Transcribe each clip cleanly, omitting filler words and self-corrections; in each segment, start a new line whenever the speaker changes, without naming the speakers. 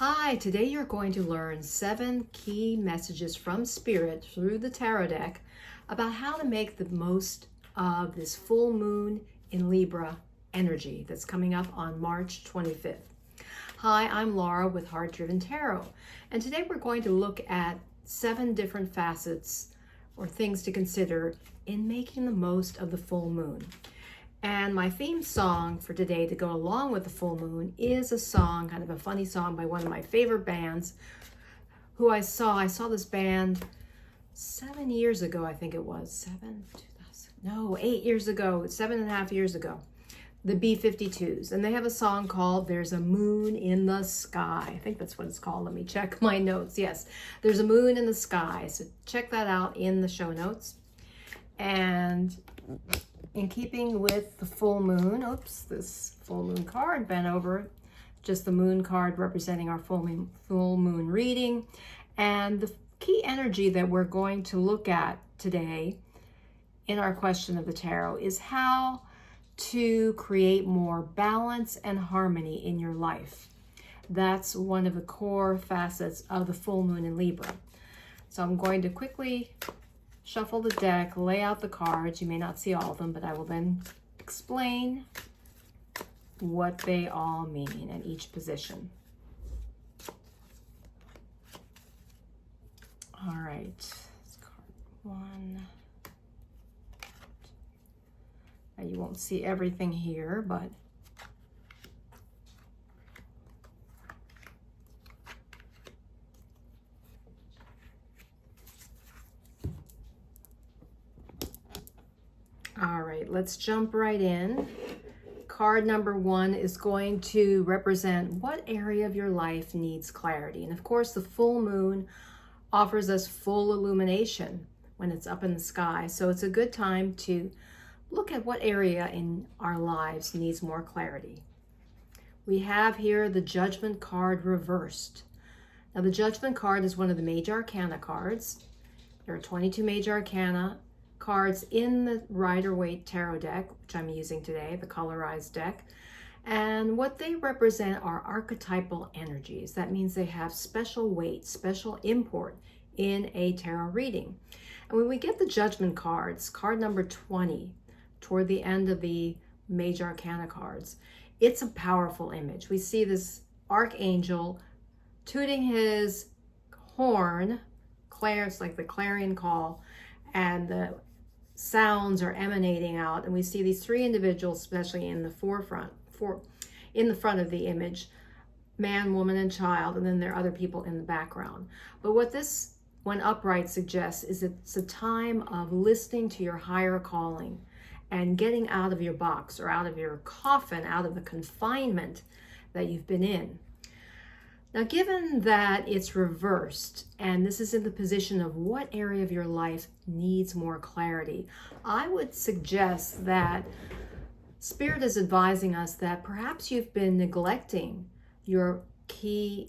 Hi, today you're going to learn 7 key messages from Spirit through the tarot deck about how to make the most of this full moon in Libra energy that's coming up on March 25th. Hi, I'm Laura with Heart Driven Tarot, and today we're going to look at 7 different facets or things to consider in making the most of the full moon. And my theme song for today to go along with the full moon is a song, kind of a funny song by one of my favorite bands who I saw this band 7 years ago, I think it was. 8 years ago, 7.5 years ago. The B-52s. And they have a song called There's a Moon in the Sky. I think that's what it's called. Let me check my notes. Yes, There's a Moon in the Sky. So check that out in the show notes. And in keeping with the full moon, this full moon card bent over, just the moon card representing our full moon reading. And the key energy that we're going to look at today in our question of the tarot is how to create more balance and harmony in your life. That's one of the core facets of the full moon in Libra. So I'm going to quickly shuffle the deck, lay out the cards. You may not see all of them, but I will then explain what they all mean in each position. All right, that's card 1. Now you won't see everything here, but all right, let's jump right in. Card number 1 is going to represent what area of your life needs clarity. And of course, the full moon offers us full illumination when it's up in the sky. So it's a good time to look at what area in our lives needs more clarity. We have here the Judgment card reversed. Now, the Judgment card is one of the major arcana cards. There are 22 major arcana cards in the Rider-Waite tarot deck, which I'm using today, the colorized deck. And what they represent are archetypal energies. That means they have special weight, special import in a tarot reading. And when we get the Judgment cards, card number 20, toward the end of the major arcana cards, it's a powerful image. We see this archangel tooting his horn, it's like the clarion call, and the sounds are emanating out, and we see these 3 individuals, especially in the in the front of the image, man, woman, and child, and then there are other people in the background. But what this, when upright, suggests is it's a time of listening to your higher calling and getting out of your box or out of your coffin, out of the confinement that you've been in. Now, given that it's reversed, and this is in the position of what area of your life needs more clarity, I would suggest that Spirit is advising us that perhaps you've been neglecting your key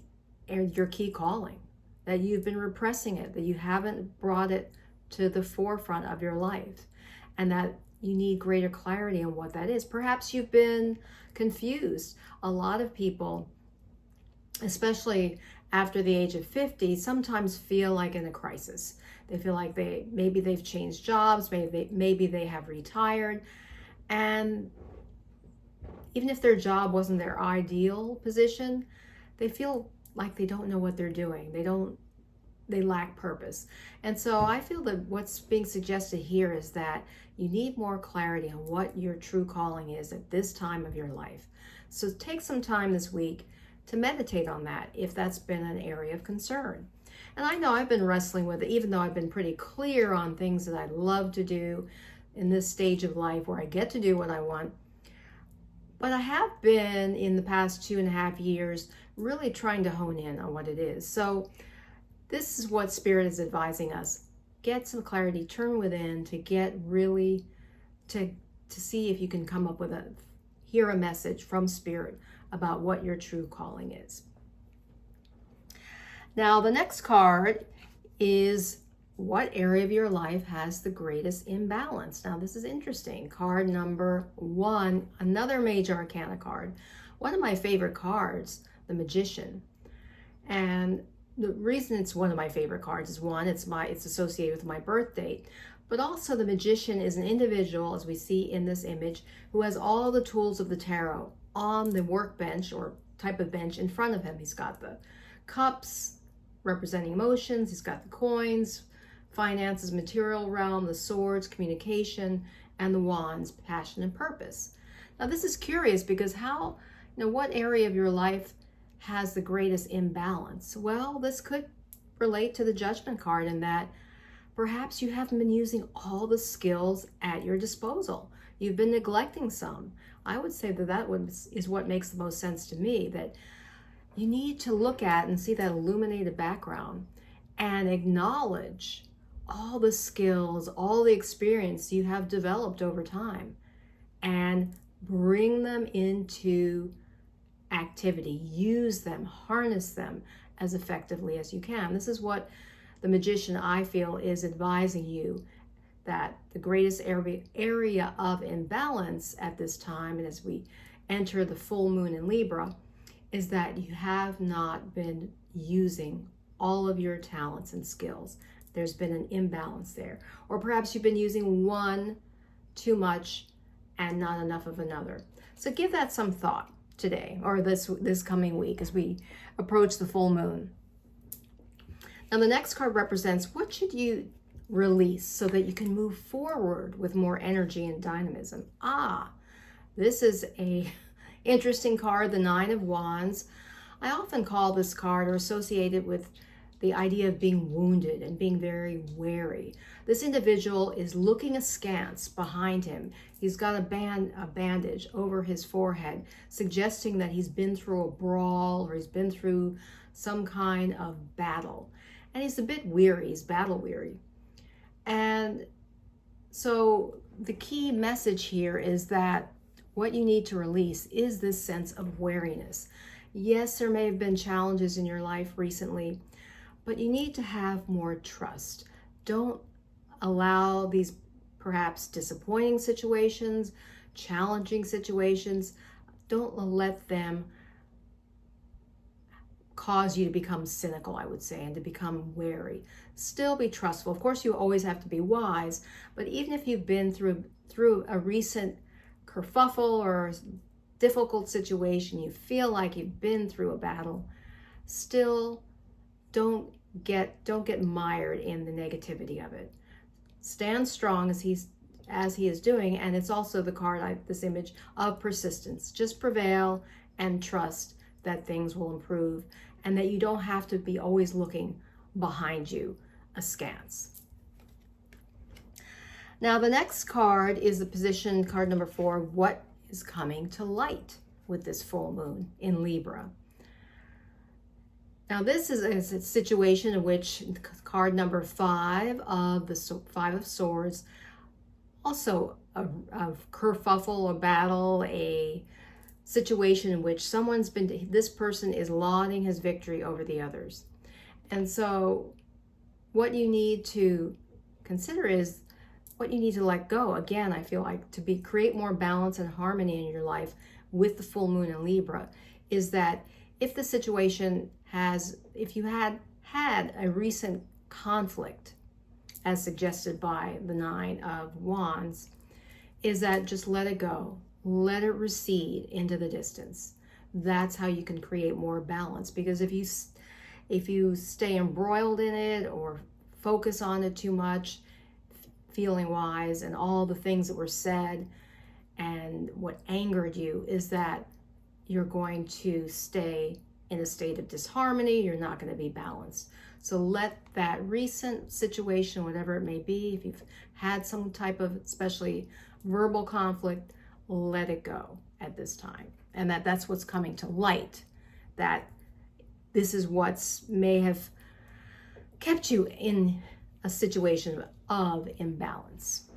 calling, that you've been repressing it, that you haven't brought it to the forefront of your life, and that you need greater clarity on what that is. Perhaps you've been confused. A lot of people, especially after the age of 50, sometimes feel like in a crisis. They feel like maybe they've changed jobs, maybe they have retired, and even if their job wasn't their ideal position, they feel like they don't know what they're doing. They lack purpose. And so I feel that what's being suggested here is that you need more clarity on what your true calling is at this time of your life. So take some time this week to meditate on that if that's been an area of concern. And I know I've been wrestling with it, even though I've been pretty clear on things that I love to do in this stage of life where I get to do what I want. But I have been, in the past 2.5 years, really trying to hone in on what it is. So this is what Spirit is advising us. Get some clarity, turn within to get really, to see if you can come up with hear a message from Spirit about what your true calling is. Now, the next card is what area of your life has the greatest imbalance? Now, this is interesting. Card number 1, another major arcana card. One of my favorite cards, the Magician. And the reason it's one of my favorite cards is one, it's associated with my birth date, but also the Magician is an individual, as we see in this image, who has all the tools of the tarot on the workbench or type of bench in front of him. He's got the cups representing emotions, he's got the coins, finances, material realm, the swords, communication, and the wands, passion and purpose. Now this is curious because what area of your life has the greatest imbalance? Well, this could relate to the Judgment card in that perhaps you haven't been using all the skills at your disposal. You've been neglecting some. I would say that is what makes the most sense to me, that you need to look at and see that illuminated background and acknowledge all the skills, all the experience you have developed over time, and bring them into activity. Use them, harness them as effectively as you can. This is what the Magician, I feel, is advising you, that the greatest area of imbalance at this time, and as we enter the full moon in Libra, is that you have not been using all of your talents and skills. There's been an imbalance there. Or perhaps you've been using one too much and not enough of another. So give that some thought today, or this coming week as we approach the full moon. Now the next card represents what should you release so that you can move forward with more energy and dynamism. This is a interesting card, the Nine of Wands. I often call this card, or associate it with, the idea of being wounded and being very wary. This individual is looking askance behind him. He's got a bandage over his forehead, suggesting that he's been through a brawl or he's been through some kind of battle. And he's a bit weary, he's battle weary. And so the key message here is that what you need to release is this sense of wariness. Yes, there may have been challenges in your life recently, but you need to have more trust. Don't allow these perhaps disappointing situations, challenging situations, don't let them cause you to become cynical, I would say, and to become wary. Still be trustful. Of course, you always have to be wise, but even if you've been through a recent kerfuffle or difficult situation, you feel like you've been through a battle, still don't get mired in the negativity of it. Stand strong as he is doing, and it's also the card, this image of persistence. Just prevail and trust that things will improve and that you don't have to be always looking behind you askance. Now the next card is the position card number 4, what is coming to light with this full moon in Libra. Now this is a situation in which card number 5 of the 5 of Swords, also a kerfuffle, a battle, a situation in which this person is lauding his victory over the others. And so what you need to consider is what you need to let go. Again, I feel like to create more balance and harmony in your life with the full moon in Libra is that if the situation if you had a recent conflict, as suggested by the Nine of Wands, is that just let it go. Let it recede into the distance. That's how you can create more balance. Because if you stay embroiled in it or focus on it too much, feeling wise, and all the things that were said and what angered you, is that you're going to stay in a state of disharmony. You're not going to be balanced. So let that recent situation, whatever it may be, if you've had some type of especially verbal conflict, let it go at this time. And that's what's coming to light, that this is what may have kept you in a situation of imbalance.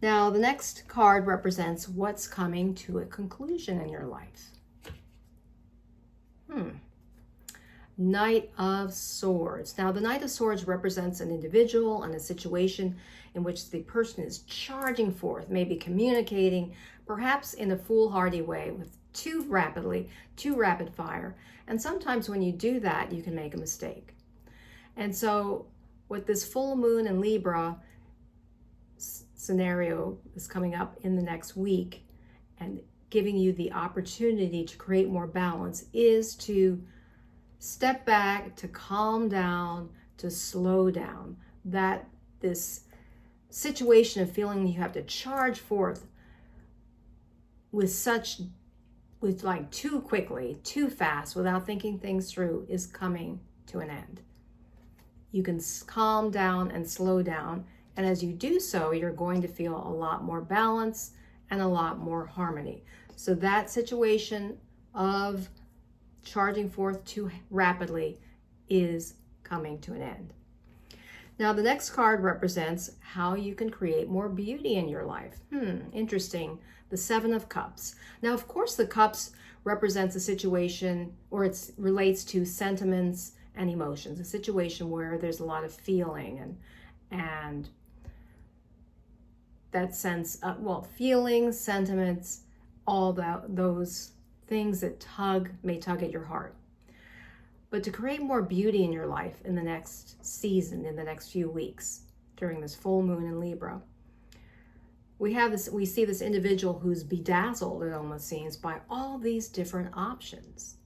Now, the next card represents what's coming to a conclusion in your life. Knight of Swords. Now, the Knight of Swords represents an individual and a situation in which the person is charging forth, maybe communicating, perhaps in a foolhardy way with too rapidly, too rapid fire. And sometimes when you do that, you can make a mistake. And so with this full moon in Libra scenario is coming up in the next week and giving you the opportunity to create more balance is to step back, to calm down, to slow down. That this situation of feeling you have to charge forth with like too quickly, too fast, without thinking things through is coming to an end. You can calm down and slow down. And as you do so, you're going to feel a lot more balance and a lot more harmony. So that situation of charging forth too rapidly is coming to an end. Now, the next card represents how you can create more beauty in your life. Interesting. The Seven of Cups. Now, of course, the cups represents a situation, or it relates to sentiments and emotions, a situation where there's a lot of feeling and that sense of, feelings, sentiments, all those things that may tug at your heart. But to create more beauty in your life in the next season, in the next few weeks, during this full moon in Libra, we see this individual who's bedazzled, it almost seems, by all these different options.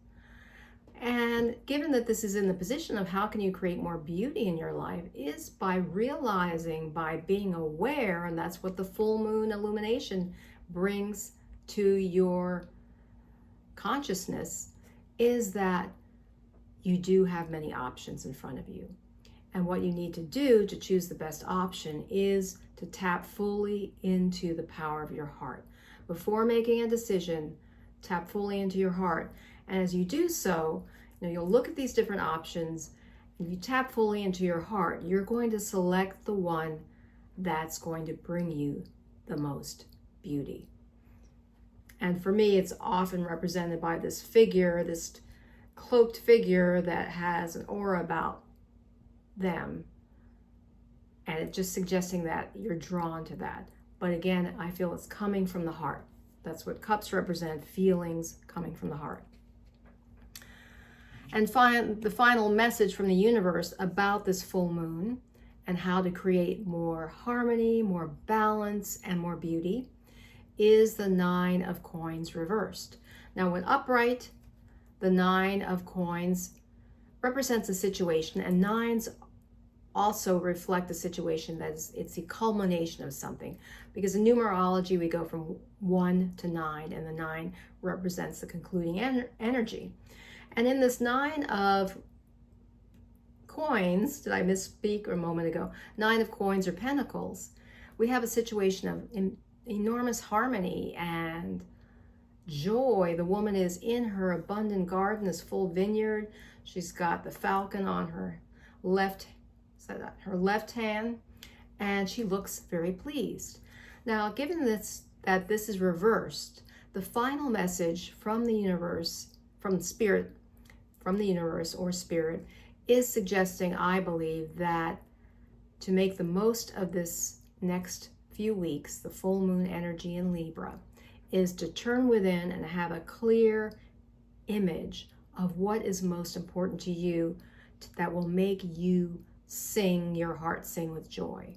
And given that this is in the position of how can you create more beauty in your life, is by realizing, by being aware, and that's what the full moon illumination brings to your consciousness, is that you do have many options in front of you. And what you need to do to choose the best option is to tap fully into the power of your heart. Before making a decision, tap fully into your heart. And as you do so, you'll look at these different options, and if you tap fully into your heart, you're going to select the one that's going to bring you the most beauty. And for me, it's often represented by this figure, this cloaked figure that has an aura about them. And it's just suggesting that you're drawn to that. But again, I feel it's coming from the heart. That's what cups represent, feelings coming from the heart. And the final message from the universe about this full moon and how to create more harmony, more balance, and more beauty is the Nine of Coins reversed. Now, when upright, the Nine of Coins represents a situation, and nines also reflect a situation it's the culmination of something. Because in numerology, we go from 1 to 9, and the 9 represents the concluding energy. And in this Nine of Coins, did I misspeak a moment ago? 9 of Coins or Pentacles, we have a situation of enormous harmony and joy. The woman is in her abundant garden, this full vineyard. She's got the falcon on her left hand, and she looks very pleased. Now, given that this is reversed, the final message from the universe, from the universe or spirit, is suggesting, I believe, that to make the most of this next few weeks, the full moon energy in Libra, is to turn within and have a clear image of what is most important to you that will make you sing, your heart sing with joy.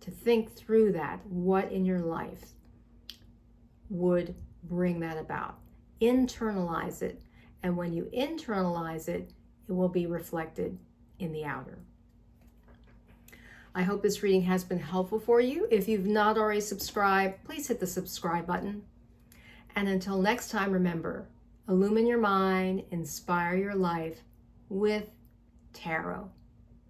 To think through that, what in your life would bring that about. Internalize it, and when you internalize it, it will be reflected in the outer. I hope this reading has been helpful for you. If you've not already subscribed, please hit the subscribe button. And until next time, remember, illumine your mind, inspire your life with tarot.